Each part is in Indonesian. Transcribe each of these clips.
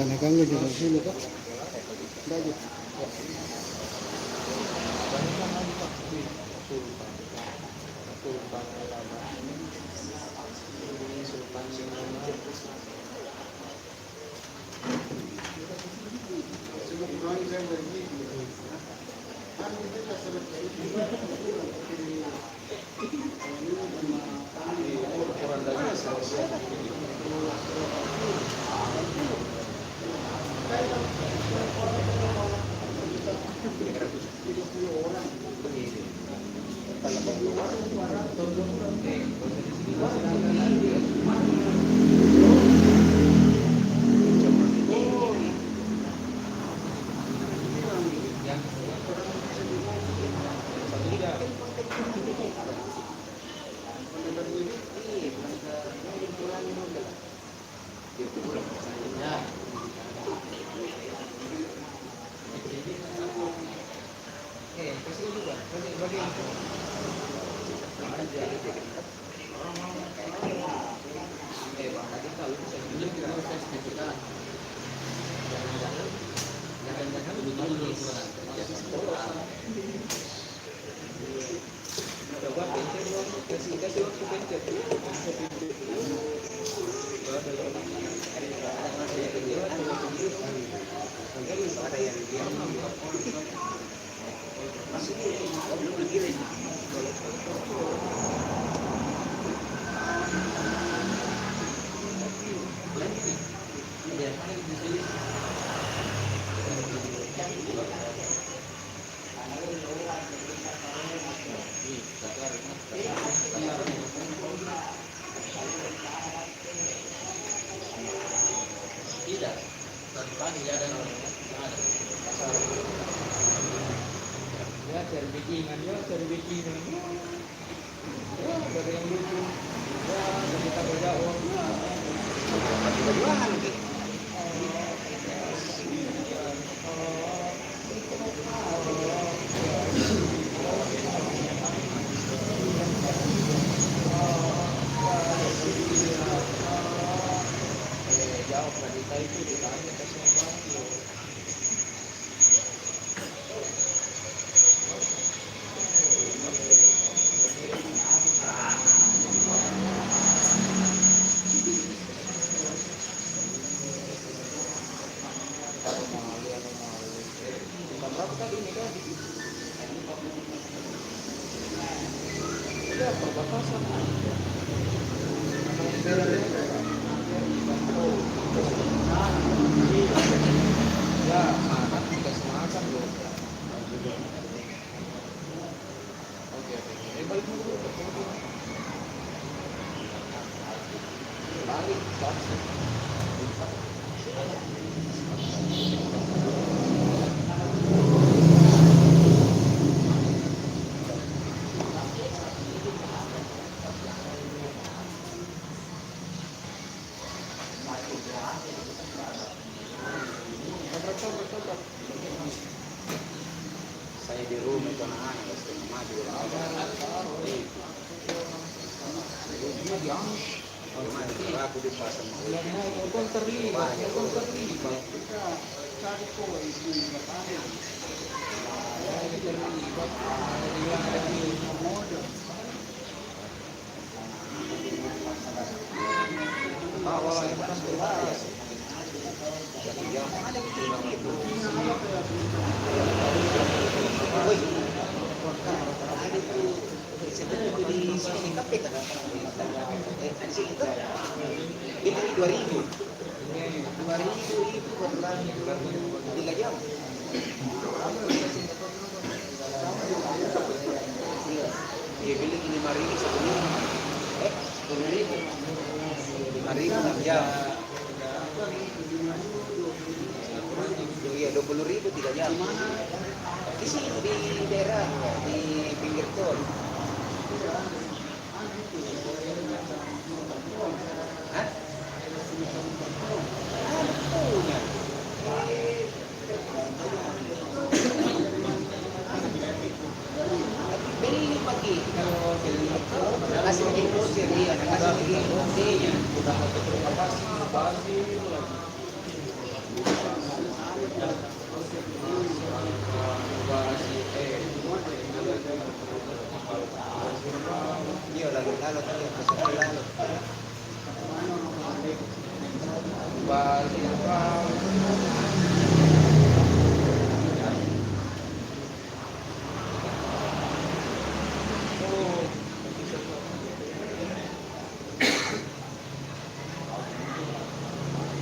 ganggu juga sini kok. Saya di rumah itu anak-anak pasti maju aku dipasang terlibat ini 2000 itu pernah 3 jam. Dia bilang 5.000 sebelum 10.000 5.000 6 jam. Iya 20.000 3 jam. Di sini di daerah di pinggir tol. Hah? Punya. Beli pagi. Kasih lagi kursi dia, kasih lagi kursinya. Bali apa?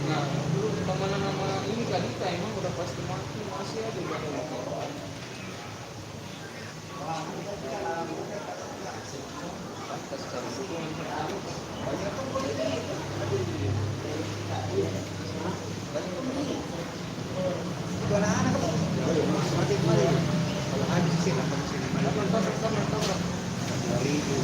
Nah, dulu temenan sama ini Kadita emang udah pasti mati, masih ada yang pantas cari dukungan banyak pun boleh jualan anak apa? Seperti kemarin kalau habis sih lah kamu sini mana? Dari itu.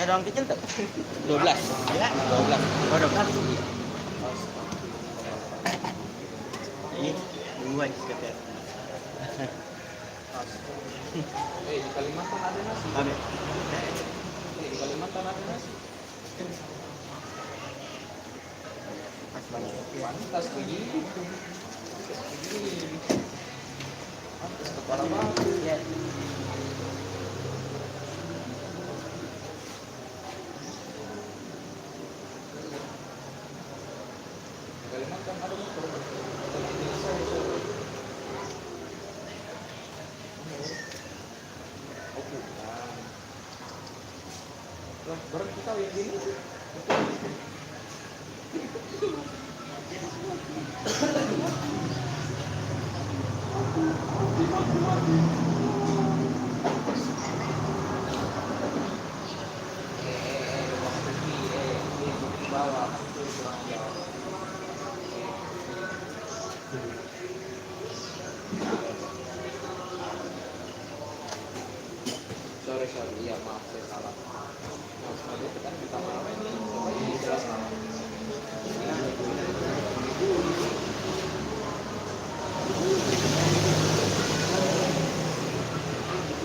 Ada orang kecil tak? 12. Ya, 12. oh 12. Ini dua kata. Di Kalimantan ada nasi. Ada. Di Kalimantan ada nasi. Pantas begini. Pantas kepala batu. Ya. Kalimantan ada motor. Lah, barang kita yang gini. Bawah. Sorry, iya maaf saya salah. Mas Made itu kan kita mau ini jelas nama.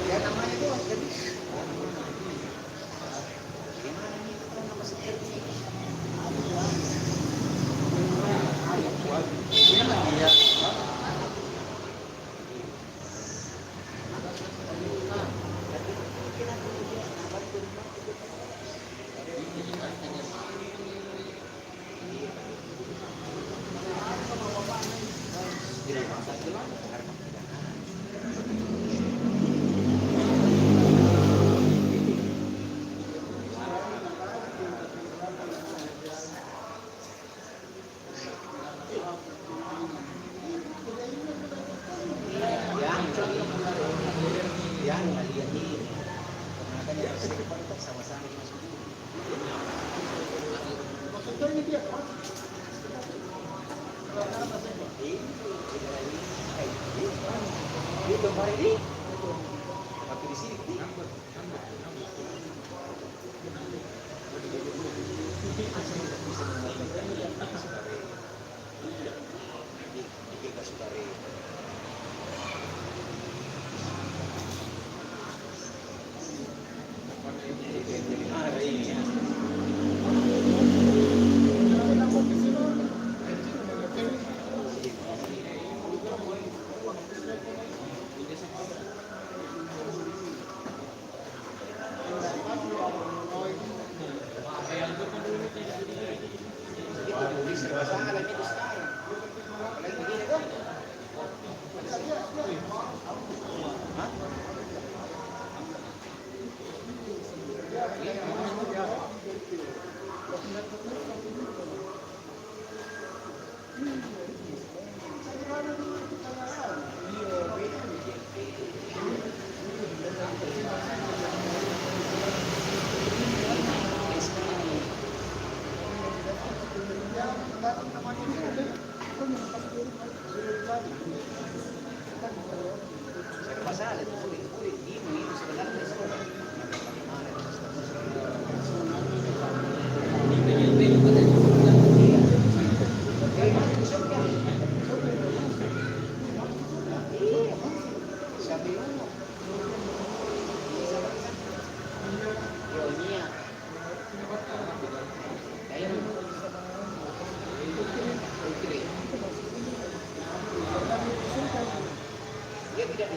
Ya namanya itu Mas Gadis. Gimana nih kita nama seperti ini? Iya. Yang lihat ini makanya sama-sama masuk. Maksudnya ini dia kan? Ini kemarin ini, tapi di sini.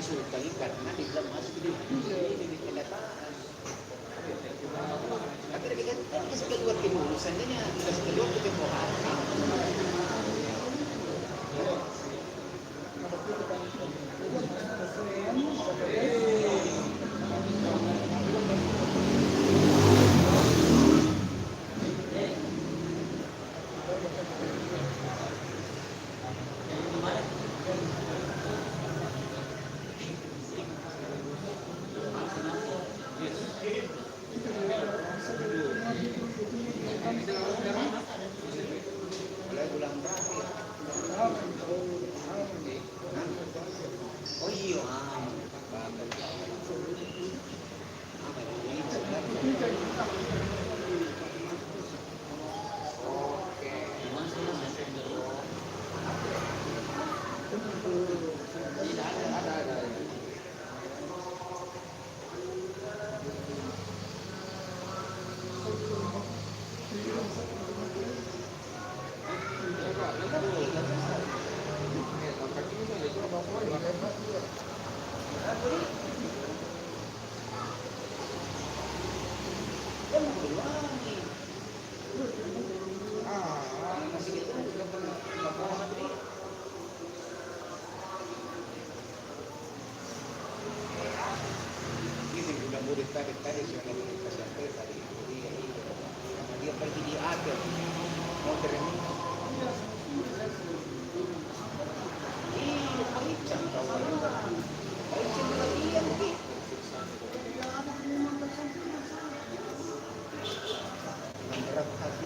disuruh kali karena dia bilang masuk di pendataan. Tapi kita sudah buat tim urusannya, kita sudah buat ketemu hari. Mulai bulan berapa ya? Oh iya, ada. Murid tadi sudah dikasih tadi dia pergi di akhir mau training periksa latihan berapa kali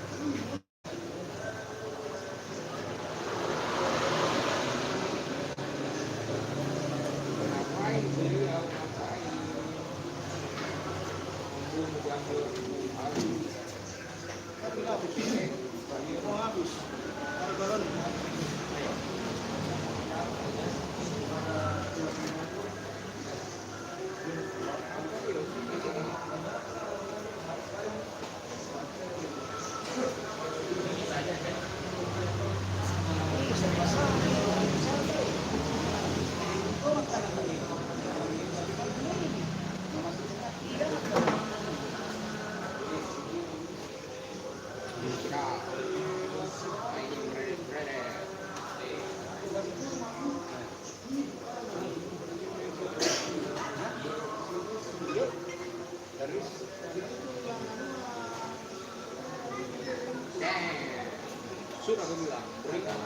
sudah aku bilang berikan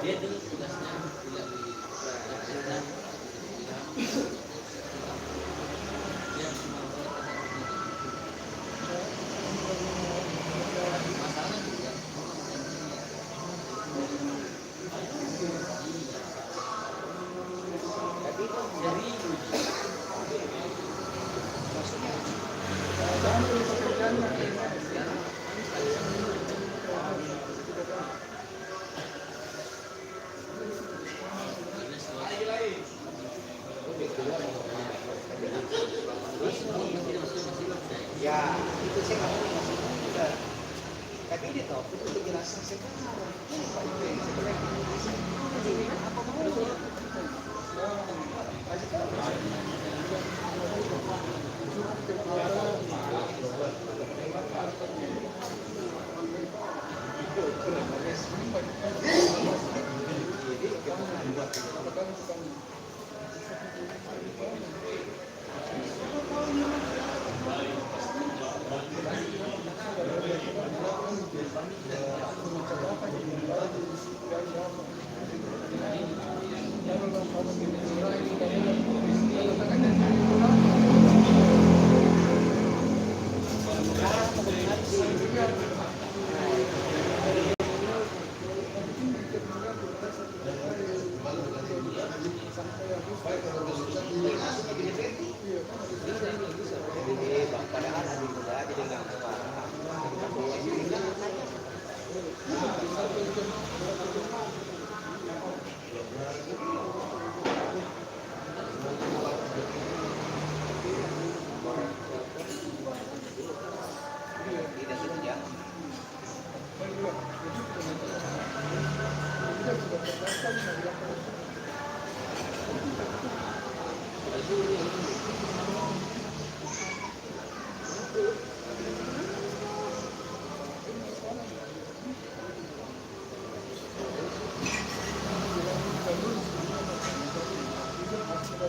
dia dulu tugasnya ya itu saya nggak mau masuk juga tapi ini toh itu penjelasan sekarang ini Pak Ibu yang sebenarnya apa mau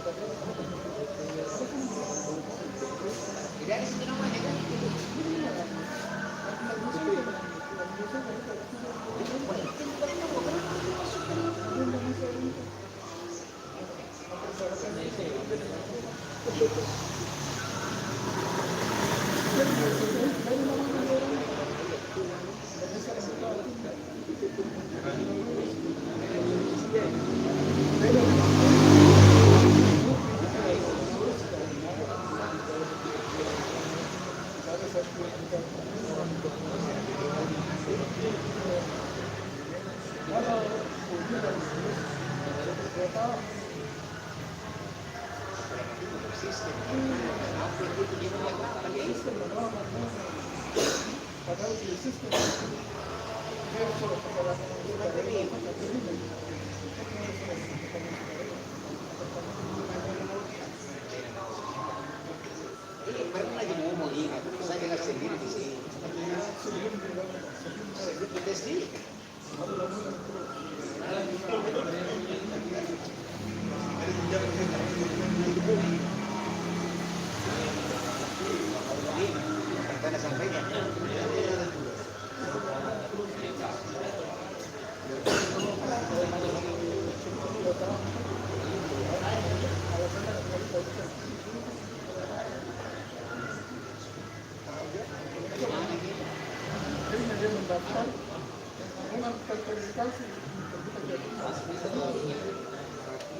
Tidak ada situ namanya kan? Pernah lagi ngomong ingat, saya dengar sendiri di sini. Kita sendiri. Karena sampaikan. Dia mendaftar dengan verifikasi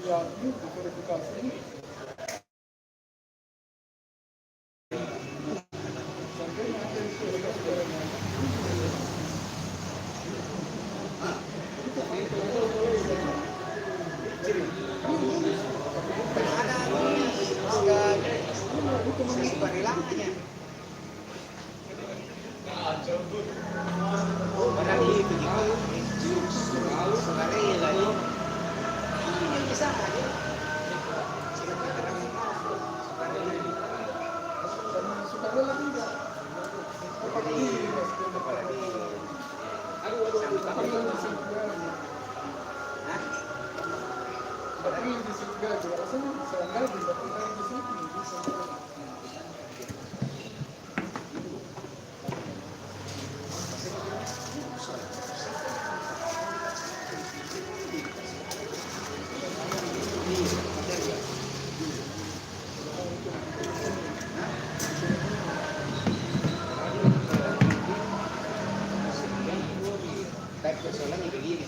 ya ini verifikasi ini sampai nanti Persoalannya begini,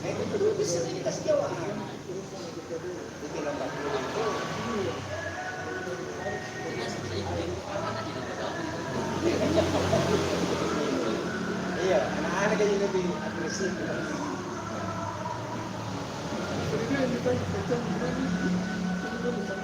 Nah itu dulu bisa dikasih jawab. Itu lambat dulu itu. Iya, anak-anak jadi lebih agresif. Jadi dia ini kan macam ini, itu bisa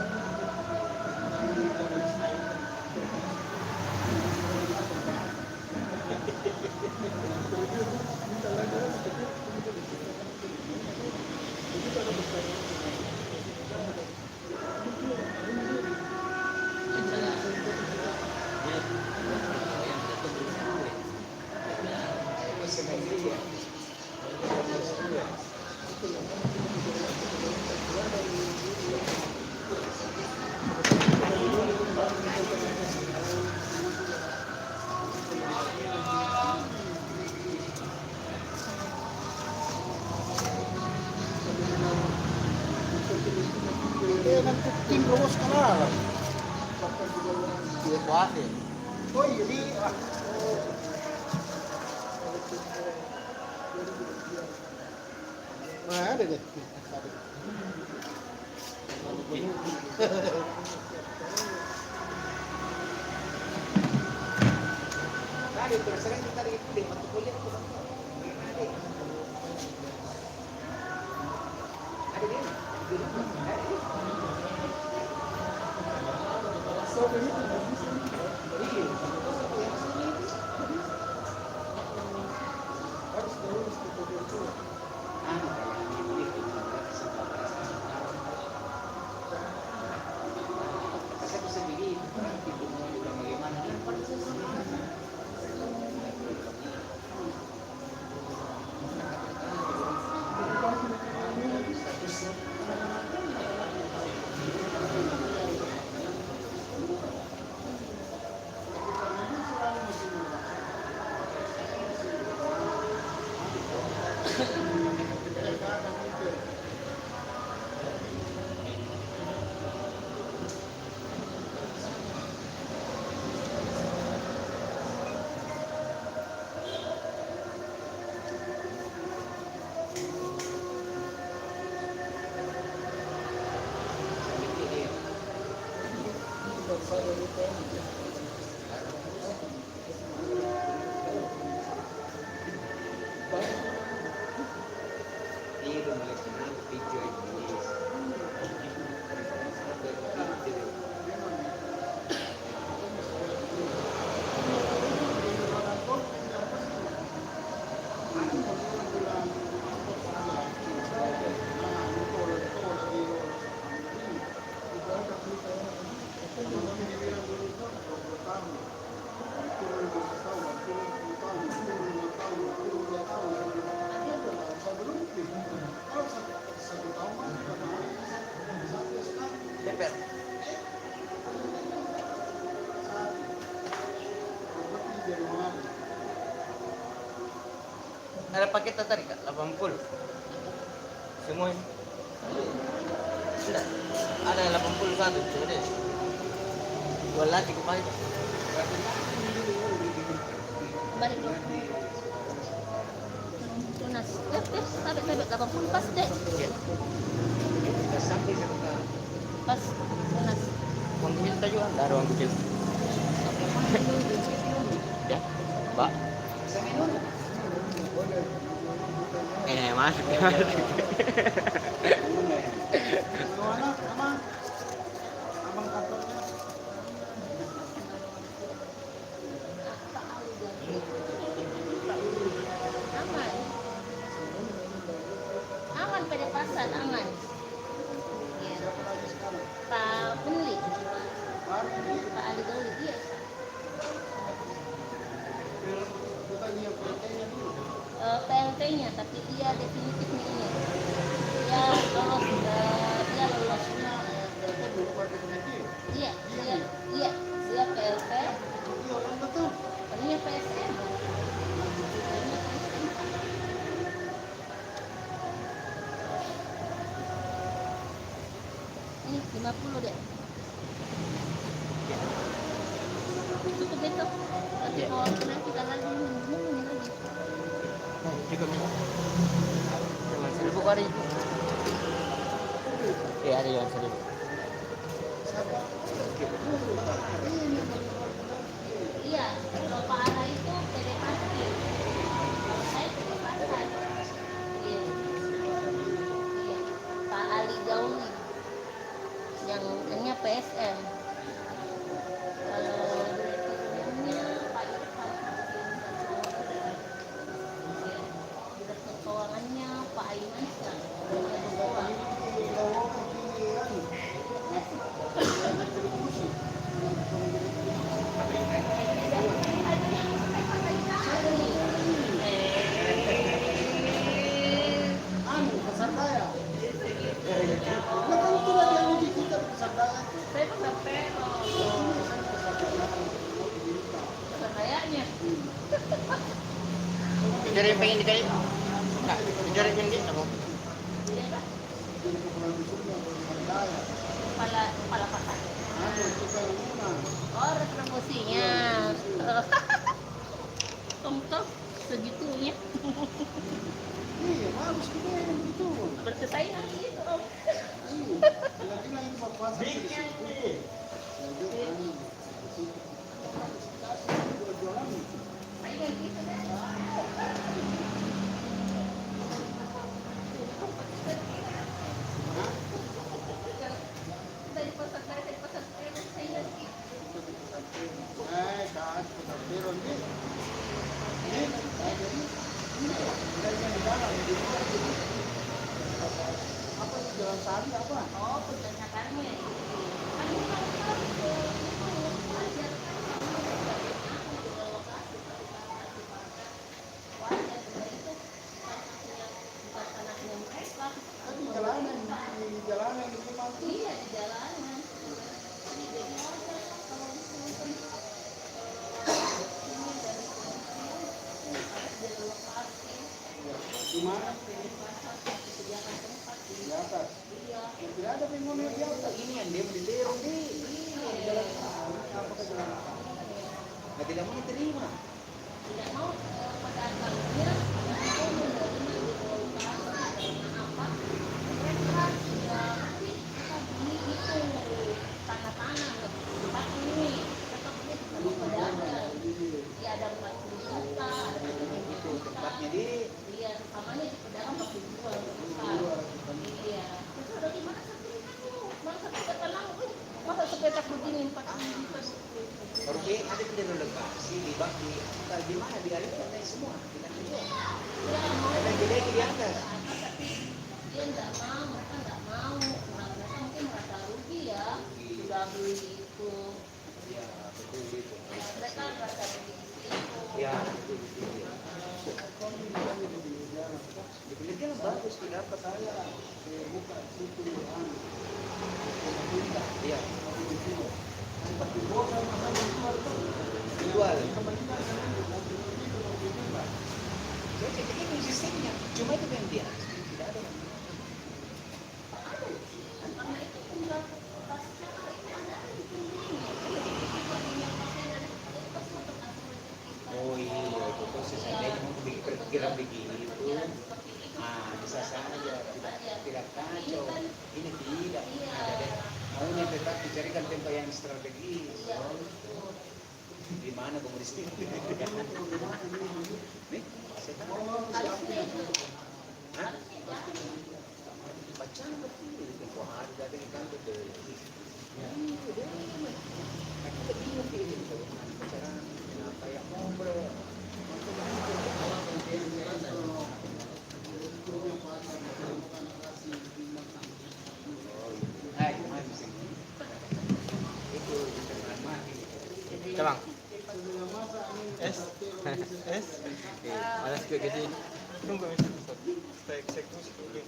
Nanti tim rumus kalah. Dia kuat ya. Oh jadi ada deh. Tadi terus sering kita itu deh waktu kuliah tuh. Ada dia. Ada paket tadi kak, 80 semua ini. Sudah ada 81 sudah. Dua lagi kupakai. Balik dong. Tunas. Sabit 80 pas deh. Iya. Sampai sebentar. Pas tunas. Uang kecil kita juga ada uang kecil. Ya, Pak. Masuk. Aman. Aman pada pasar aman. Ya. Pak Penli. Pak Ali Gauli dia. PLT-nya, tapi dia definitifnya ini. Dia lolos, dia lolos. Iya, dia PLT. Palingnya PSM. Ini 50 deh. Tutup itu. Nanti kalau kita lagi minum lagi. Cukup. Terima ada itu. Iya ada yang seribu. Iya, kalau Pak Ara itu PD Pasir. Kalau saya PD Pasar. Iya. Iya. Pak Ali Gauli yang hanya PSM. Kalau direkturnya Pak Irfan. Iya. Direktur keuangannya Pak Aimansyah. Anu, pasar daya. Nah, kan itu lah yang uji kita pasar daya. Saya pasar terong. Kayaknya. Jujur yang pengen dikali. Enggak, jujur yang pengen apa? Iya Pak. Jadi kepala dusunnya pasar daya. Kepala pasar. Anu, kita rumah. Oh, retribusinya. Kamu tahu segitunya. Iya, bagus juga yang begitu. Berkesayangan gitu Om. Iya, bilang itu mau puasa di situ. Lanjut, anu, di situ. Jual-jualan. Saingan gitu deh. Kita di pasar saya saingan gitu. Kan, pasar Peron ni. Ini, jadi, ini, dari di dalam, di luar, jadi. Apa itu jalan sari apa? Oh, pertanyaannya ini. Kan ini kalau itu wajar. Wajar itu bukan tanahnya mereka. Kan di jalanan di rumah tuh. Iya di jalanan. Jadi wajar kalau misalkan ini dari dari lokasi Di mana? dari pasar disediakan tempat Di atas. iya Yang tidak ada penghuni di atas. Ini yang dia di terong di. Di jalan sari. Apa ke jalan sari? Nah, tidak mau terima. tidak mau pedagangnya tidak mau menerima di lokasi karena apa mereka sudah nanti kita beli itu tanah-tanah tempat ini tetap dia tetap pedagang dia ada 40 juta ada 30 Itu juta tempatnya di. dia samanya di pedagang pasti jual besar iya terus ada di mana sertifikatmu mana sertifikat tanahmu masa sepetak begini 40 juta Baru dia ada di lokasi di bak di mana di alihkan semua. Tidak dijual. dia mau Ada yang gede di atas. tapi dia nggak mau mereka nggak mau mereka mungkin merasa rugi ya sudah beli itu Ya, betul itu. mereka merasa rugi di situ Ya, betul itu. Di penelitian bagus tidak dapat saya buka situ anu. Iya. Dijual. Jadi ini sistemnya. Cuma itu yang dia. Tidak ada yang karena itu tinggal tasnya itu ada di sini Oh iya, itu proses ada yang mau berpikiran begitu. Ah, bisa saja tidak kacau. Ini tidak ada deh. Maunya tetap dicarikan tempat yang strategis. Di mana komunis ini? Nih, saya tahu. Hah? Baca betul. Kau harga dengan kantor deh. Aku bingung ini. Cara kenapa yang ngobrol? Hai, mana sih? Itu bukan mati. Coba. Es. Es. Malas ke kasi. Tunggu saya eksekusi dulu.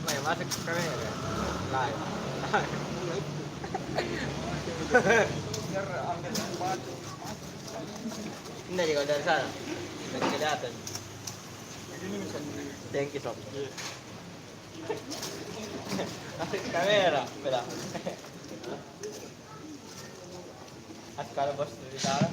May masuk ke kamera. Live. Hindi, ikaw dari sana. Dari kelihatan. Thank you, Sob. Masuk ke kamera. Beda. At kalau bos dari sana.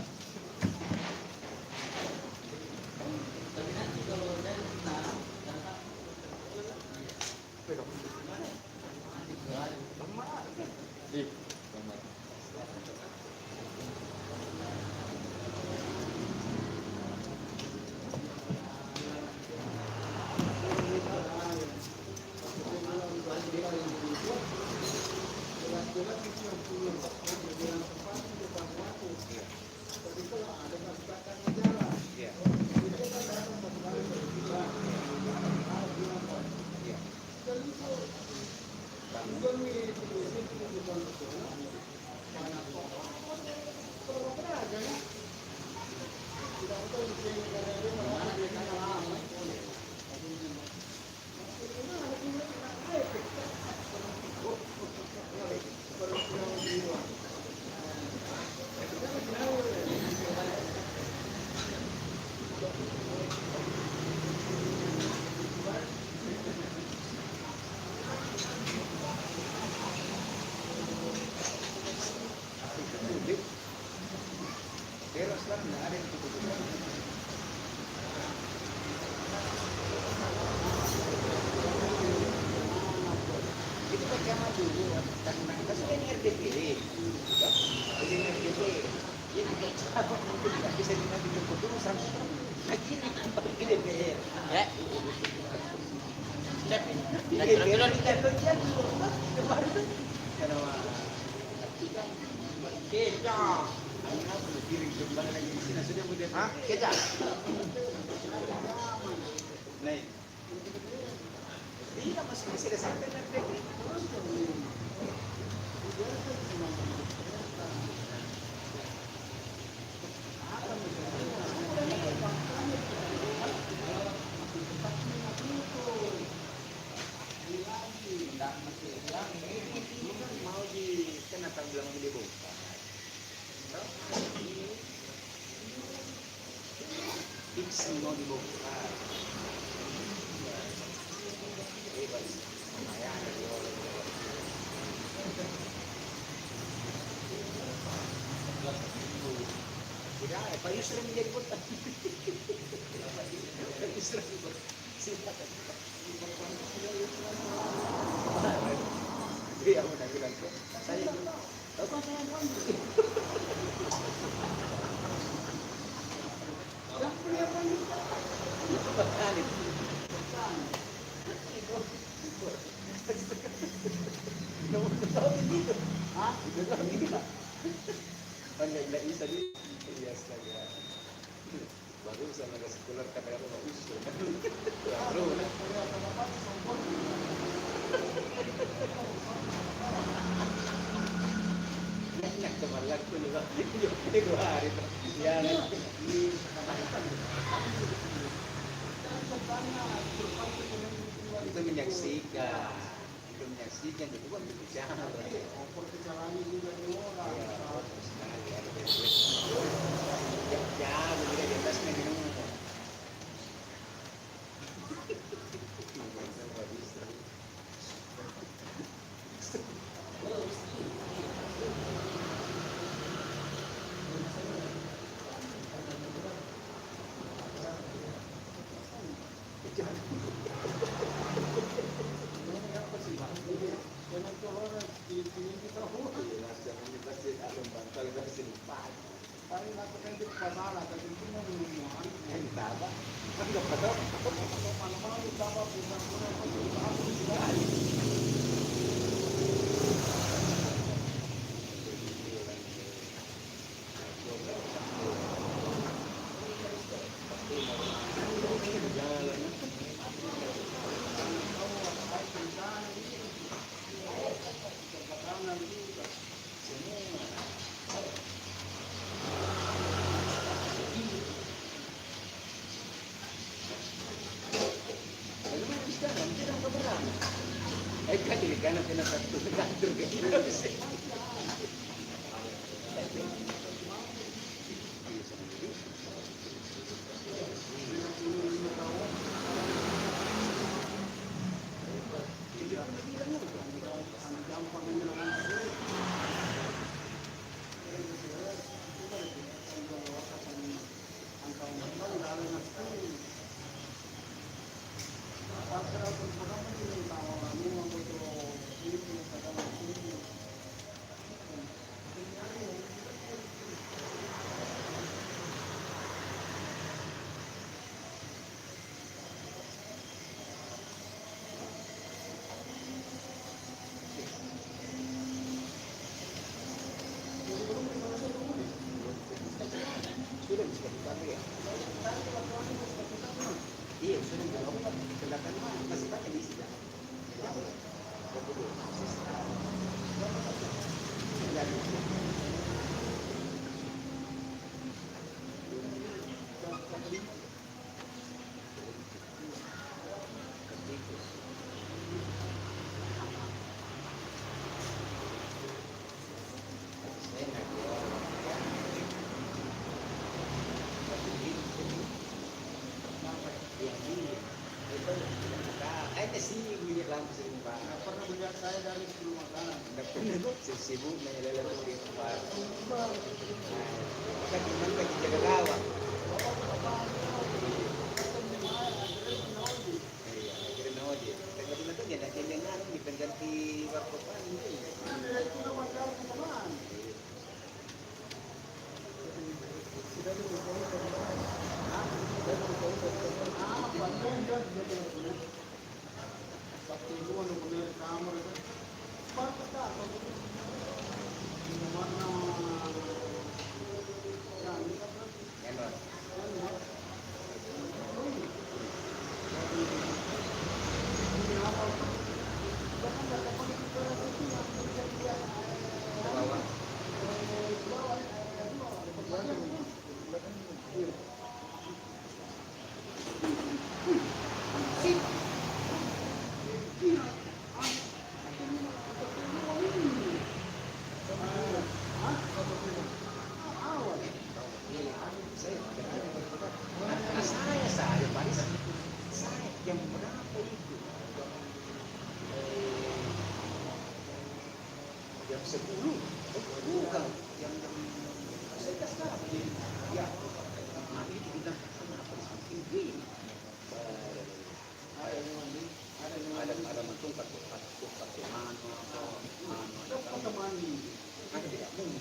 Teras lang, nggak ada yang tutup-tutup. Itu kan zaman dulu, karena kasi kan RDP. Kasi RDP. Yan, mungkin nggak bisa dinamika dulu sampai lagi di DPR. Ya. Step. Di Dan DPR kira-kira kita kerjaan dulu. Kemarin tuh. Karena kita apa piring kembali lagi di sini sudah mau Hah? Kita. naik. Iya masih bisa ada sampai nanti. Mau di kenapa bilang mau dibuka? Fix mau dibuka. Bebas. Lumayan. Tidak, Pak Yusri menjadi kota. Pak Yusri silakan. Dia udah bilang kok. Saya tahu saya nggak bisa di iya astaga baru sama ada sekolah kata-kata bagus baru banyak kemarin tuh nih bang ini dua hari tuh ya itu menyaksikan itu kan berbicara ya begitu di atas minum kan di kanan kena satu kantor ke kita sih. Sudah bisa dipakai ya? Iya, sudah dilakukan. Sedangkan masih pakai di sini. Nggak pernah melihat saya dari sebelum makanan. Sibuk menyelelekan di tempat. Kan gimana lagi jaga gawang. Iya, akhirnya aja. Tapi nanti jangan jangan di pengganti waktu panjang. Itu nama saya teman. Sudah dibuka teman. Sudah dibuka teman. Panjang kan dia boleh. Sabtu itu anu boleh kamar itu. Mata tak. Ini mana? Ya, ini kan. Enak. Bawa. Saya Paris. Saya jam berapa itu? Jam 10. Bukan. Jam saya tak sekarang. Ya. Nah, itu kita kenapa saking gini? Ada mantung pakai mano Kata mandi. ada tidak mungkin.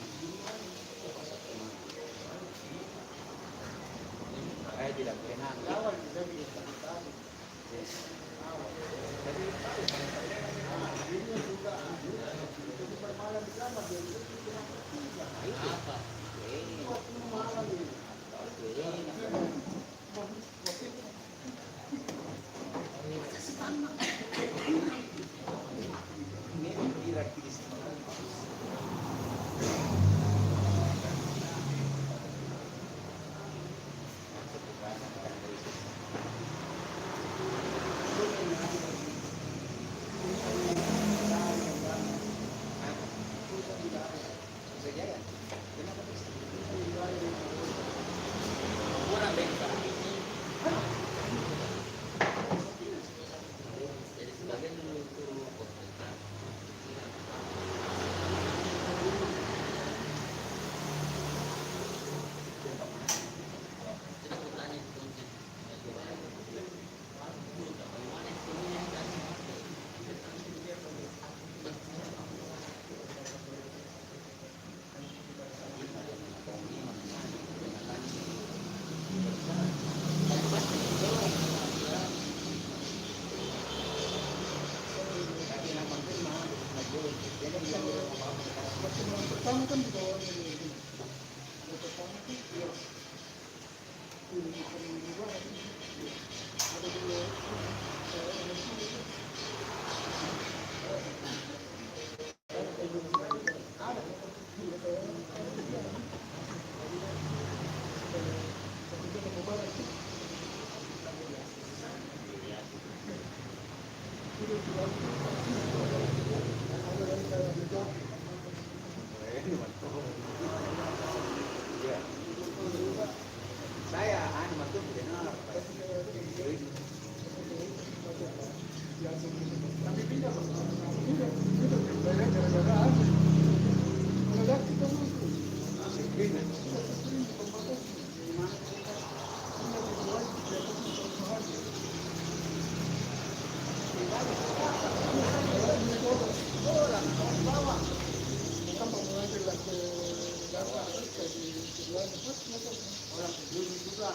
Saya tidak boleh nangis. Lawan bisa bisa tadi. Jadi Ini juga itu bermalam di kamar dia itu tidak apa? waktu malam ini. Memang tidak bisa. Sejaya, kenapa bisa? Kurang bengkak. Jadi sebagian menurut komentar. Pertama kan di bawah ini. Pertama itu ya. Ini juga ada dulu. Ya. Saya mantu benar. Tapi pindah itu banyak gara-gara apa? Kalau kita itu Disiplin. orang dulu juga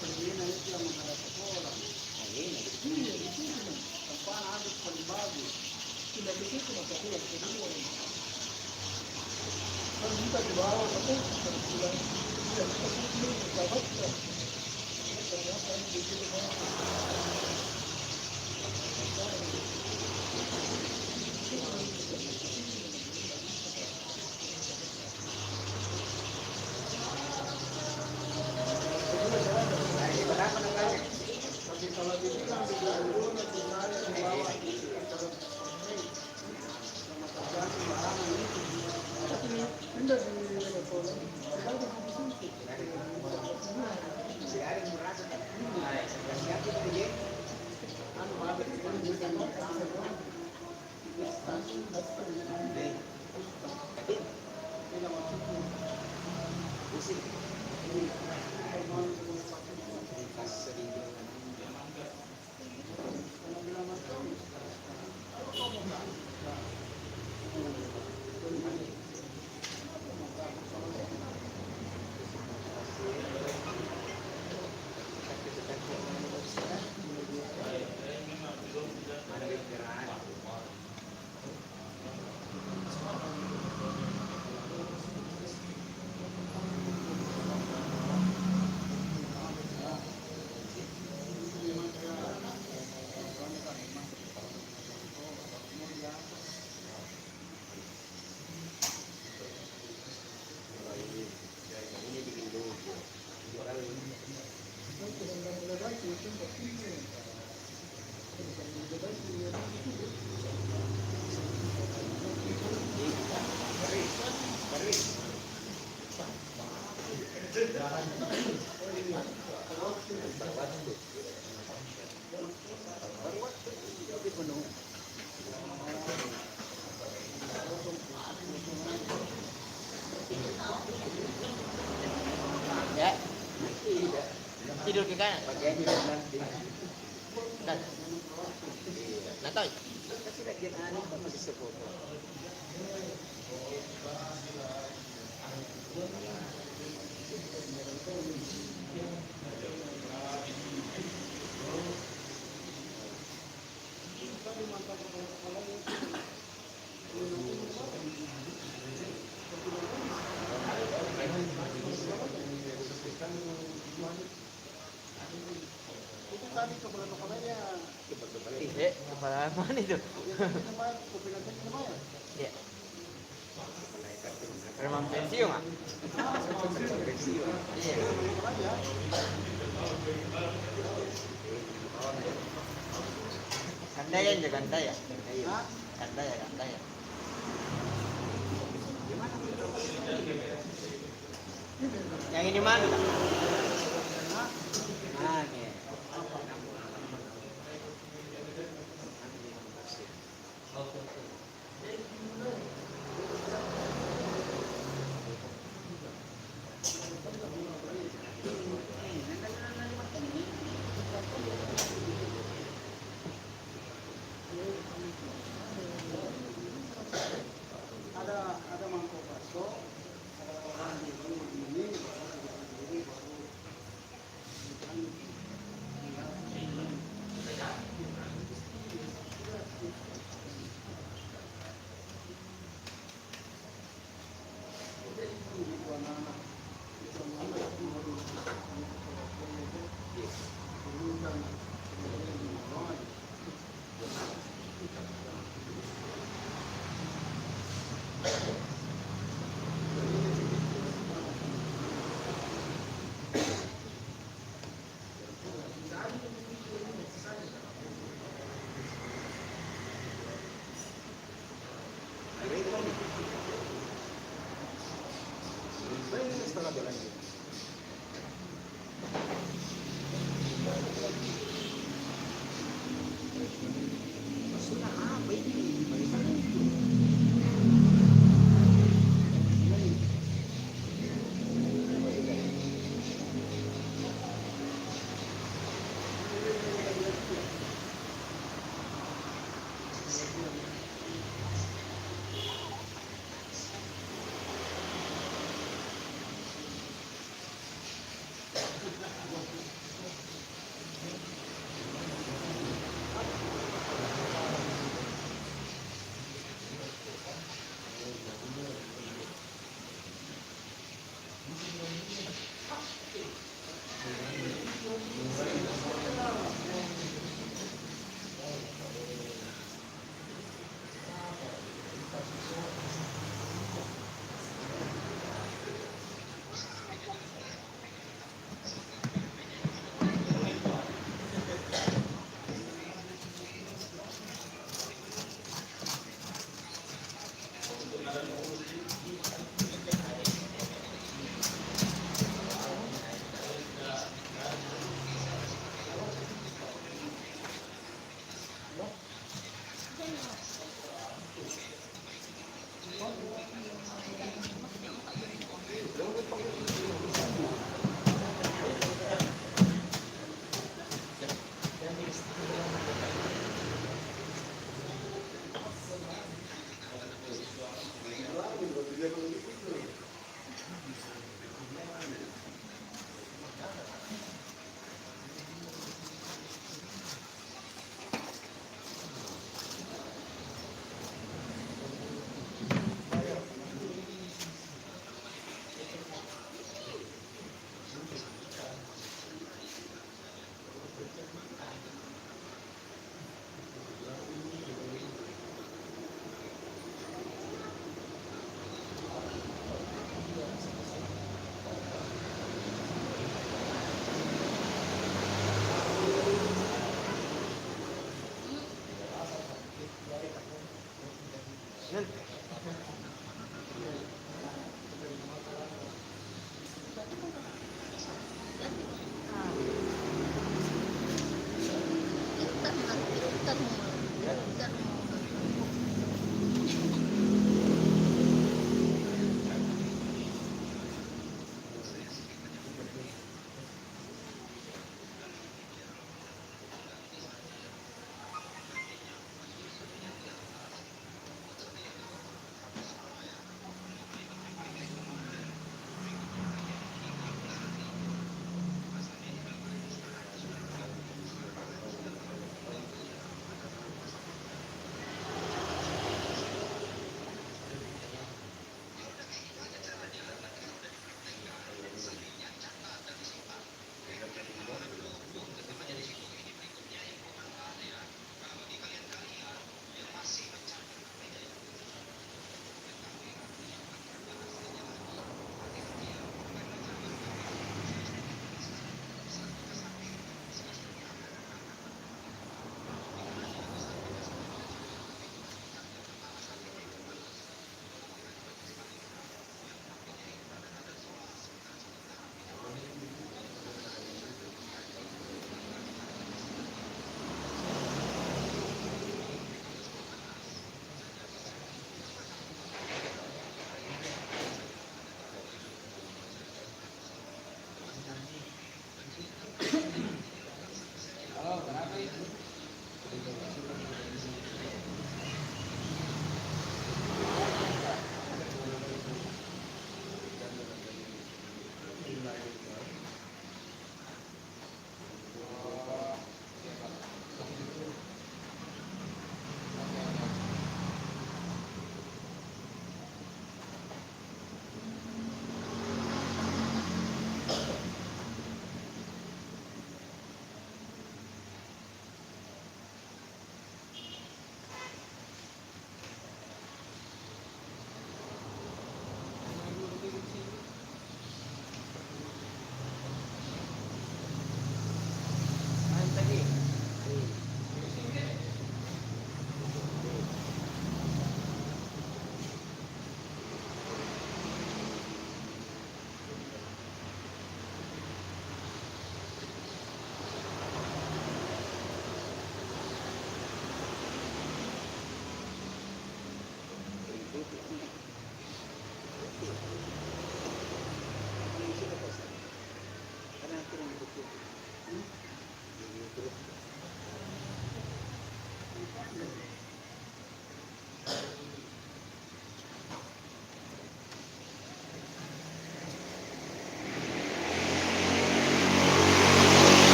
Pembina itu yang menghadap sekolah. Iya, di sini. Tempat habis paling bagus. Sudah di situ masa pulang kedua. Kan kita di bawah, tapi pulang. Iya, kita pulang. Kita baca. Ternyata ini di situ. itu berpikir. Jadi kalau lebih baik dia itu Baris. Ya. Tidur ke kanan. Bagian di nanti. Dan. Natoy. Kasi lagyan ano pa mag-support. itu tadi kepala kepalanya Iya, kepala mana itu? kemarin kombinasi kemarin. Iya. Remang pensiun ah? Iya. Kepalanya Kandayan ya kandaya. Hah? Kandaya kandaya. Yang ini mana? Ah, nih. ada mangkok bakso, ada orang ini baru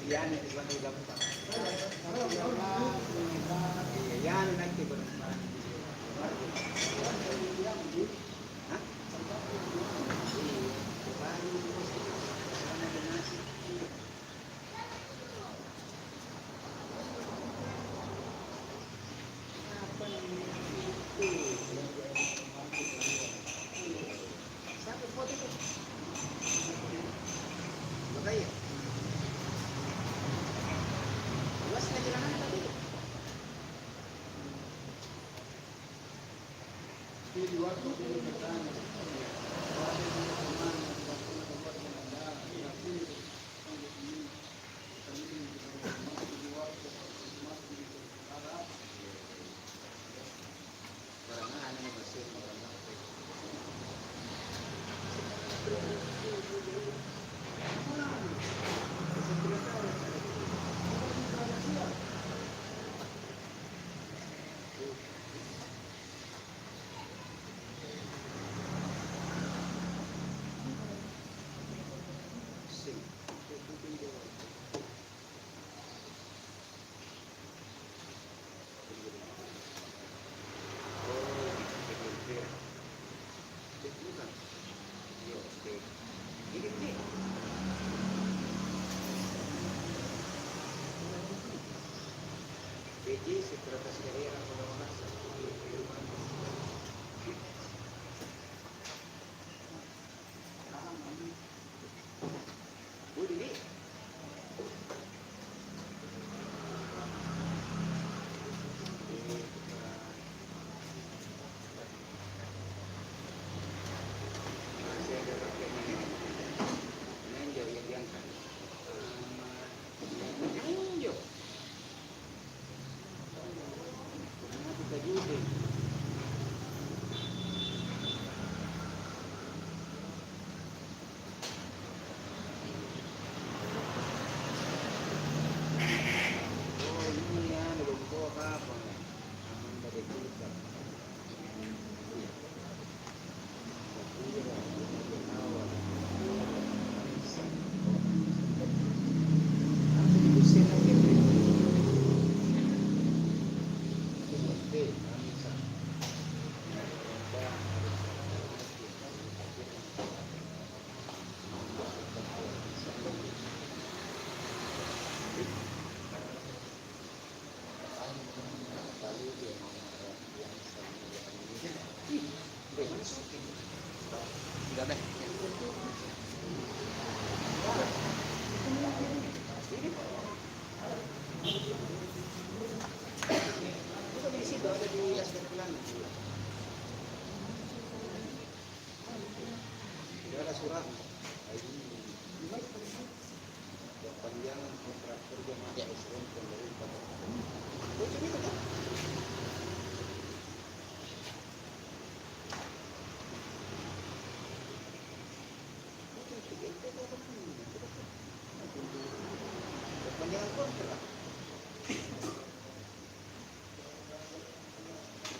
Yan itu suatu gampang. Yan nanti bermain. Hah? Satu foto itu. Makanya. Luas na jalanan tadi. Pilih waktu, pilih bertanya. Barangnya ini masih barangnya. Sim. PJ Secretaris Daerah Pengawasan Bu Didi. Masih ada pakai ini. Menjo yang diangkat. Menjo. Kenapa kita judi? Oh ini ya, belum bawa apa? Aman pada kita. Tidak deh. Itu di situ ada di aspek pelana. Tidak ada surat. Perpanjangan kontrak kerja masa SN pemerintah. Itu gitu kan? Perpanjangan kontrak.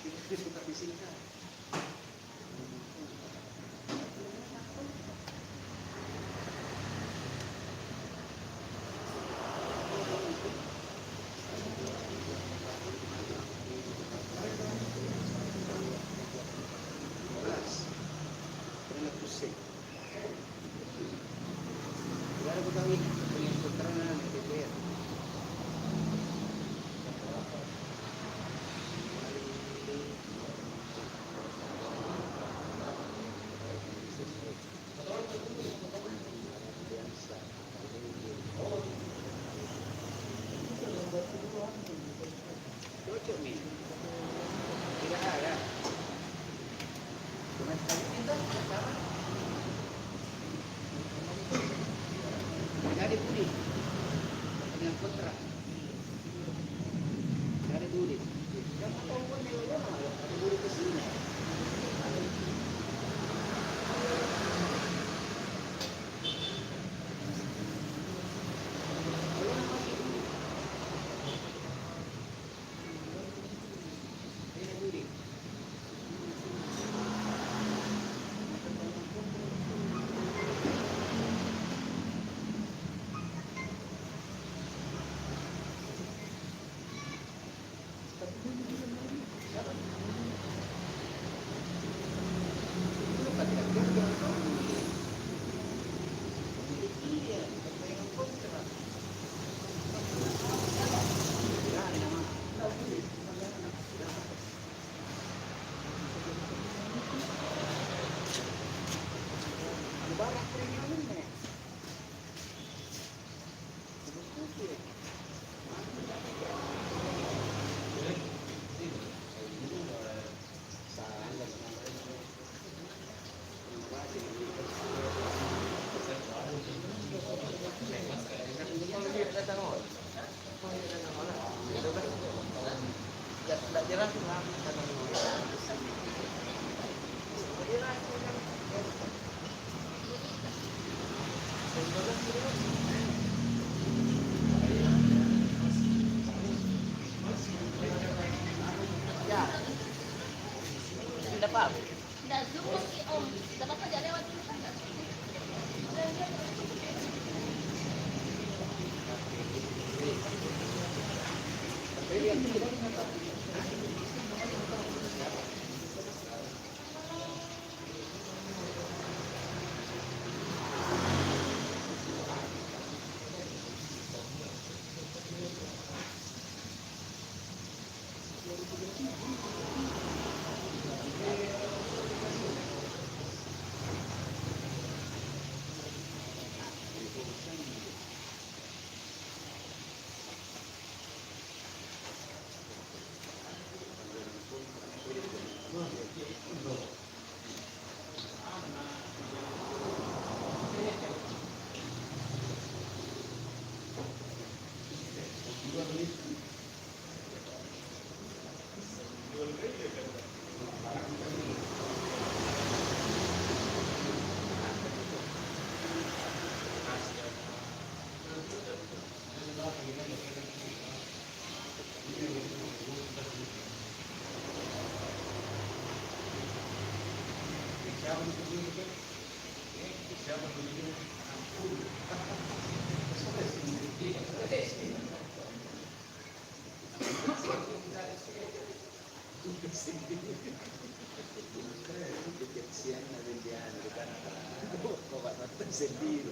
Itu suka disingkat. Pernah pusing. Tidak ada ketahui dengan keterangan DPR. Cocok nih. Tidak ada. Cuma sekali pintar, sama. Barang premiumnya. Ya. Tidak apa. Nggak zoom lagi om. Dapat aja lewat dulu kan? Sendiri.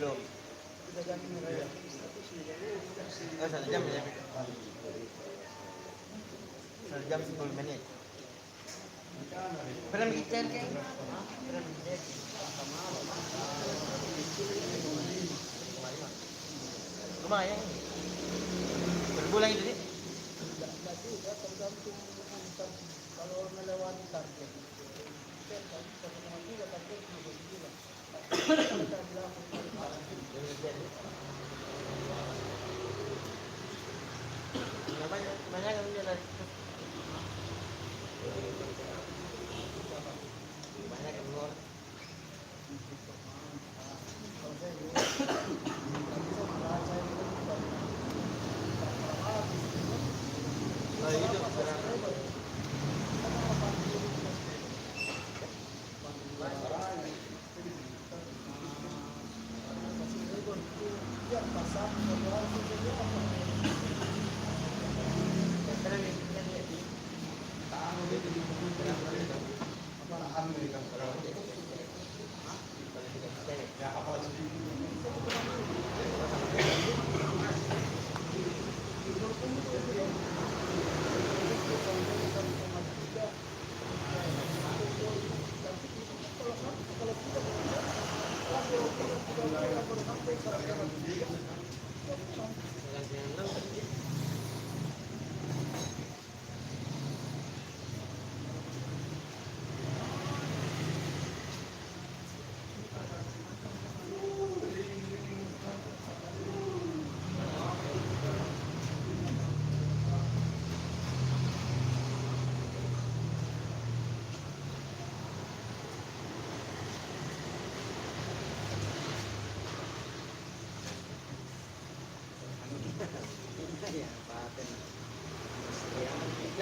belum. 3 jam ini raya. Tapi sudah Oh, 1 jam ya. 1 jam 10 menit. Pernah bikin kan? Pernah bikin. Lumayan. Berbulan itu sih. Tidak juga tergantung kalau melewati target. Tergantung juga target juga. Kita bilang Banyak yang jalan. Banyak yang keluar. kalau saya juga bisa merasa itu bukan Oh, itu sekarang.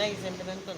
Next yang penonton.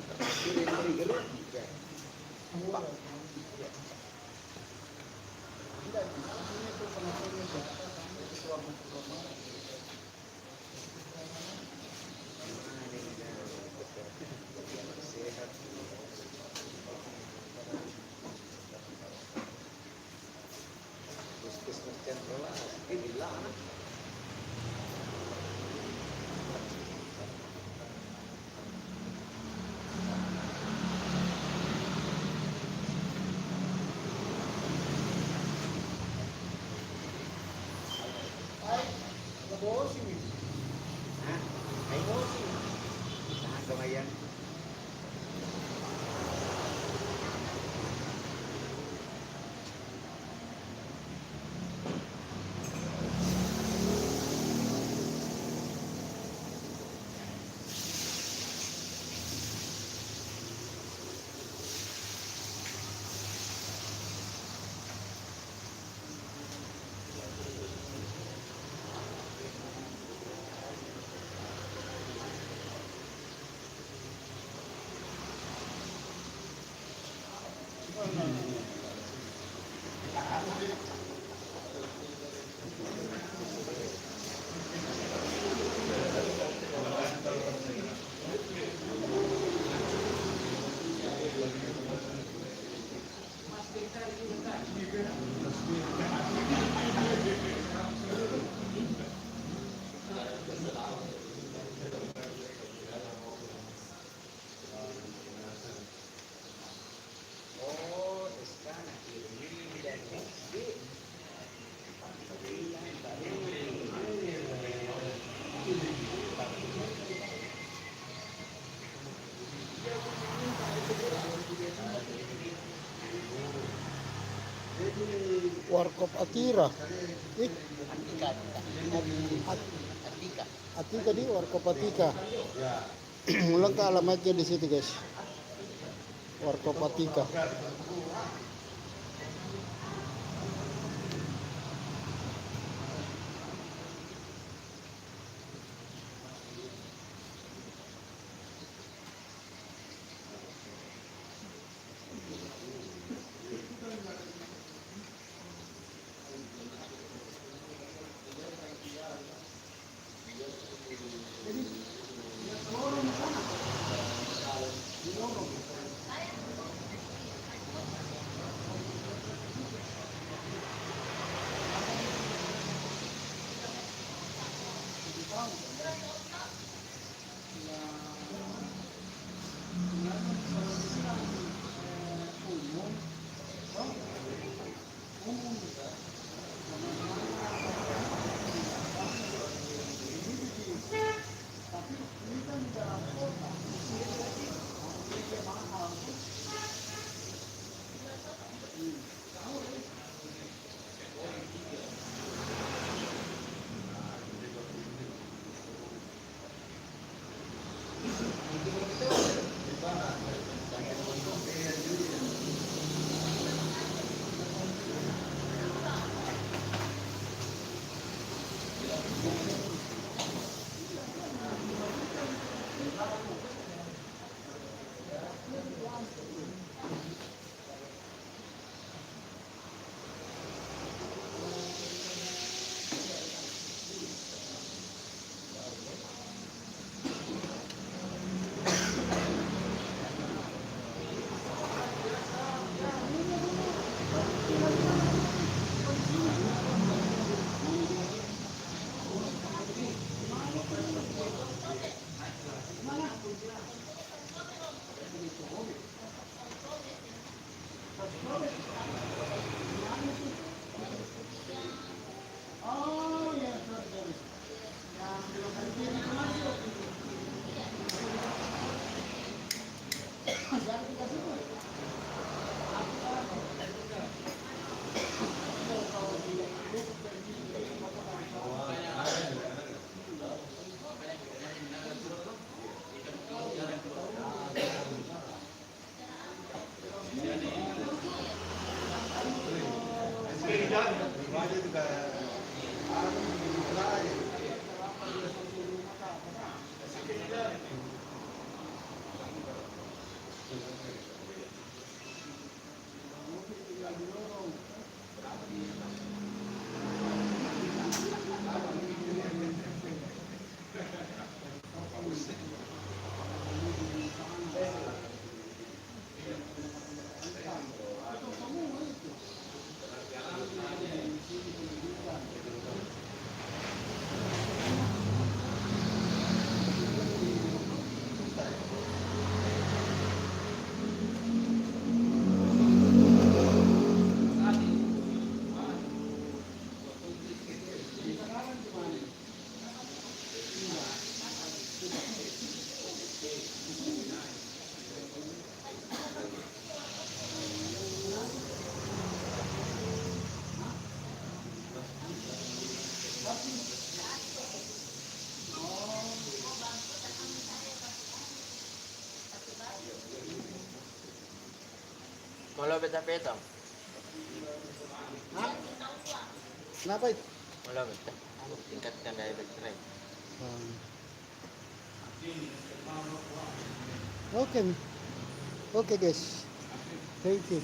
Lumayan. Oh, sekarang ini dan SD. Warkop Atira. Atika. Atika di Warkop Atika. Ulang ke alamatnya di situ guys. Warkop Atika. Malapit na pito. Ha? Kenapa itu? Malapit na. Tingkatkan direct drive. Oke, oke guys, thank you.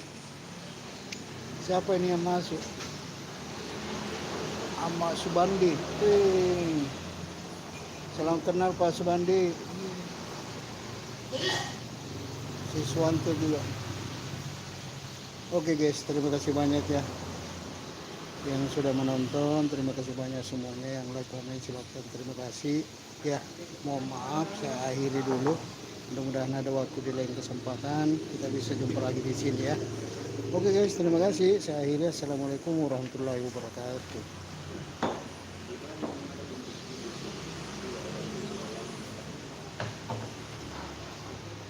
Siapa ini yang masuk? Ama Subandi. Salam kenal Pak Subandi. Siswanto juga. Oke guys, terima kasih banyak ya yang sudah menonton. Terima kasih banyak semuanya yang like, komen, silakan. Terima kasih ya. Mohon maaf, saya akhiri dulu. Mudah-mudahan ada waktu di lain kesempatan kita bisa jumpa lagi di sini ya. Oke guys, terima kasih. Saya akhiri. Assalamualaikum warahmatullahi wabarakatuh.